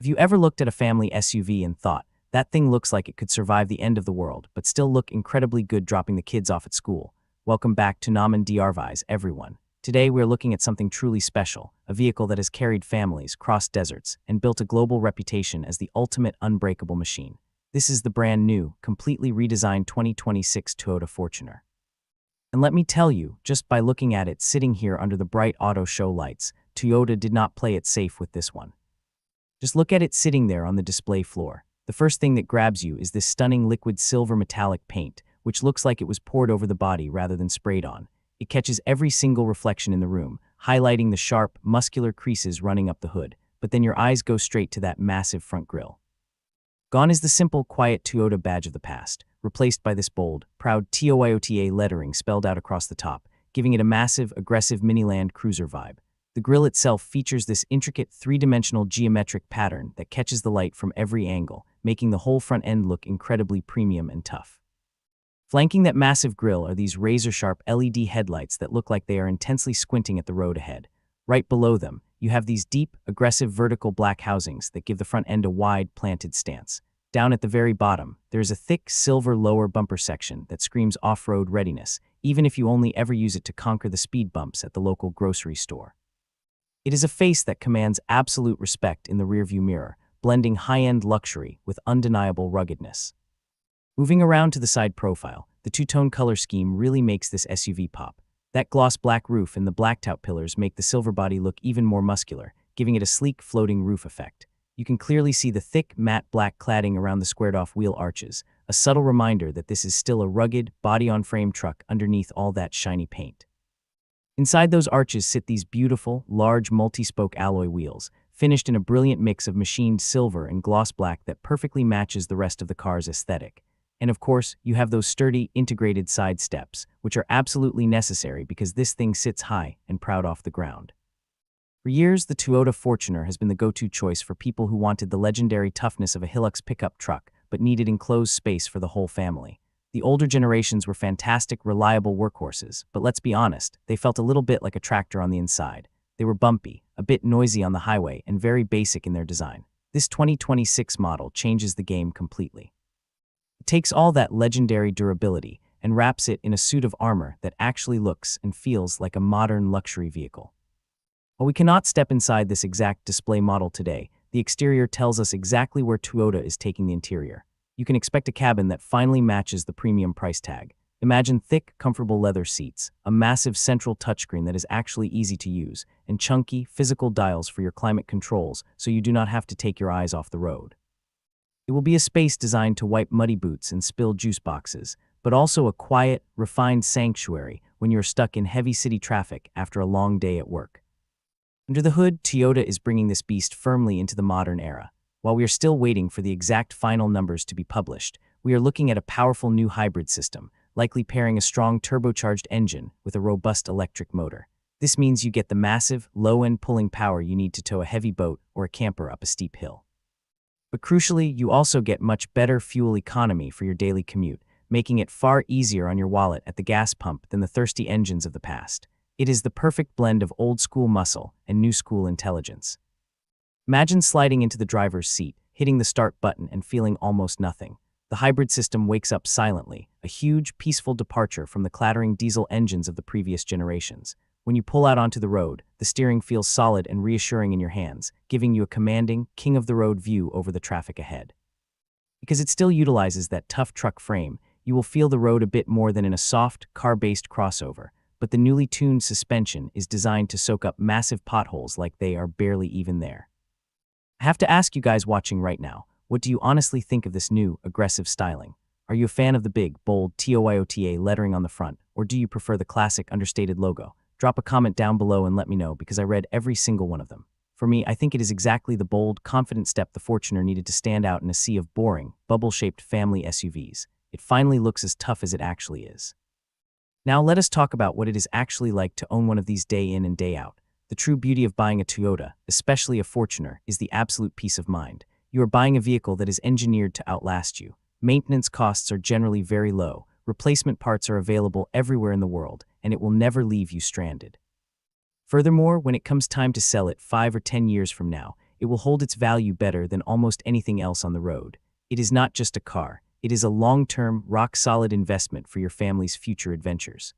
Have you ever looked at a family SUV and thought, that thing looks like it could survive the end of the world, but still look incredibly good dropping the kids off at school? Welcome back to technology.Our, everyone. Today we're looking at something truly special, a vehicle that has carried families, crossed deserts, and built a global reputation as the ultimate unbreakable machine. This is the brand new, completely redesigned 2026 Toyota Fortuner. And let me tell you, just by looking at it sitting here under the bright auto show lights, Toyota did not play it safe with this one. Just look at it sitting there on the display floor. The first thing that grabs you is this stunning liquid silver metallic paint, which looks like it was poured over the body rather than sprayed on. It catches every single reflection in the room, highlighting the sharp, muscular creases running up the hood, but then your eyes go straight to that massive front grille. Gone is the simple, quiet Toyota badge of the past, replaced by this bold, proud Toyota lettering spelled out across the top, giving it a massive, aggressive mini-land cruiser vibe. The grille itself features this intricate three-dimensional geometric pattern that catches the light from every angle, making the whole front end look incredibly premium and tough. Flanking that massive grille are these razor-sharp LED headlights that look like they are intensely squinting at the road ahead. Right below them, you have these deep, aggressive vertical black housings that give the front end a wide, planted stance. Down at the very bottom, there is a thick silver lower bumper section that screams off-road readiness, even if you only ever use it to conquer the speed bumps at the local grocery store. It is a face that commands absolute respect in the rearview mirror, blending high-end luxury with undeniable ruggedness. Moving around to the side profile, the two-tone color scheme really makes this SUV pop. That gloss black roof and the blacked-out pillars make the silver body look even more muscular, giving it a sleek floating roof effect. You can clearly see the thick, matte black cladding around the squared-off wheel arches, a subtle reminder that this is still a rugged, body-on-frame truck underneath all that shiny paint. Inside those arches sit these beautiful, large multi-spoke alloy wheels, finished in a brilliant mix of machined silver and gloss black that perfectly matches the rest of the car's aesthetic. And of course, you have those sturdy, integrated side steps, which are absolutely necessary because this thing sits high and proud off the ground. For years, the Toyota Fortuner has been the go-to choice for people who wanted the legendary toughness of a Hilux pickup truck, but needed enclosed space for the whole family. The older generations were fantastic, reliable workhorses, but let's be honest, they felt a little bit like a tractor on the inside. They were bumpy, a bit noisy on the highway, and very basic in their design. This 2026 model changes the game completely. It takes all that legendary durability and wraps it in a suit of armor that actually looks and feels like a modern luxury vehicle. While we cannot step inside this exact display model today, the exterior tells us exactly where Toyota is taking the interior. You can expect a cabin that finally matches the premium price tag. Imagine thick, comfortable leather seats, a massive central touchscreen that is actually easy to use, and chunky, physical dials for your climate controls so you do not have to take your eyes off the road. It will be a space designed to wipe muddy boots and spill juice boxes, but also a quiet, refined sanctuary when you're stuck in heavy city traffic after a long day at work. Under the hood, Toyota is bringing this beast firmly into the modern era. While we are still waiting for the exact final numbers to be published, we are looking at a powerful new hybrid system, likely pairing a strong turbocharged engine with a robust electric motor. This means you get the massive, low-end pulling power you need to tow a heavy boat or a camper up a steep hill. But crucially, you also get much better fuel economy for your daily commute, making it far easier on your wallet at the gas pump than the thirsty engines of the past. It is the perfect blend of old-school muscle and new-school intelligence. Imagine sliding into the driver's seat, hitting the start button and feeling almost nothing. The hybrid system wakes up silently, a huge, peaceful departure from the clattering diesel engines of the previous generations. When you pull out onto the road, the steering feels solid and reassuring in your hands, giving you a commanding, king-of-the-road view over the traffic ahead. Because it still utilizes that tough truck frame, you will feel the road a bit more than in a soft, car-based crossover, but the newly tuned suspension is designed to soak up massive potholes like they are barely even there. I have to ask you guys watching right now, what do you honestly think of this new, aggressive styling? Are you a fan of the big, bold Toyota lettering on the front, or do you prefer the classic, understated logo? Drop a comment down below and let me know because I read every single one of them. For me, I think it is exactly the bold, confident step the Fortuner needed to stand out in a sea of boring, bubble-shaped family SUVs. It finally looks as tough as it actually is. Now let us talk about what it is actually like to own one of these day in and day out. The true beauty of buying a Toyota, especially a Fortuner, is the absolute peace of mind. You are buying a vehicle that is engineered to outlast you. Maintenance costs are generally very low, replacement parts are available everywhere in the world, and it will never leave you stranded. Furthermore, when it comes time to sell it 5 or 10 years from now, it will hold its value better than almost anything else on the road. It is not just a car, it is a long-term, rock-solid investment for your family's future adventures.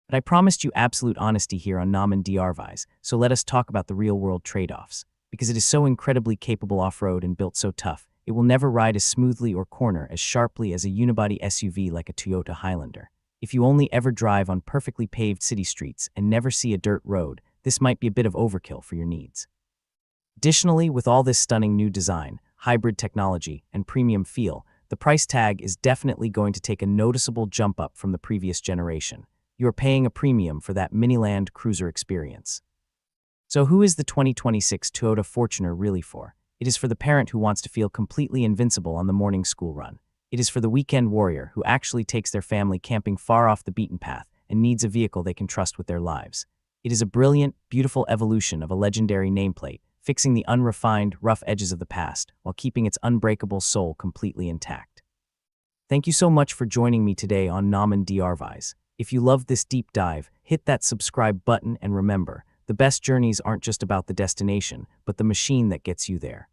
But I promised you absolute honesty here on technology.Our, so let us talk about the real-world trade-offs. Because it is so incredibly capable off-road and built so tough, it will never ride as smoothly or corner as sharply as a unibody SUV like a Toyota Highlander. If you only ever drive on perfectly paved city streets and never see a dirt road, this might be a bit of overkill for your needs. Additionally, with all this stunning new design, hybrid technology, and premium feel, the price tag is definitely going to take a noticeable jump up from the previous generation. You are paying a premium for that Miniland cruiser experience. So who is the 2026 Toyota Fortuner really for? It is for the parent who wants to feel completely invincible on the morning school run. It is for the weekend warrior who actually takes their family camping far off the beaten path and needs a vehicle they can trust with their lives. It is a brilliant, beautiful evolution of a legendary nameplate, fixing the unrefined, rough edges of the past while keeping its unbreakable soul completely intact. Thank you so much for joining me today on technology.Our. If you loved this deep dive, hit that subscribe button and remember, the best journeys aren't just about the destination, but the machine that gets you there.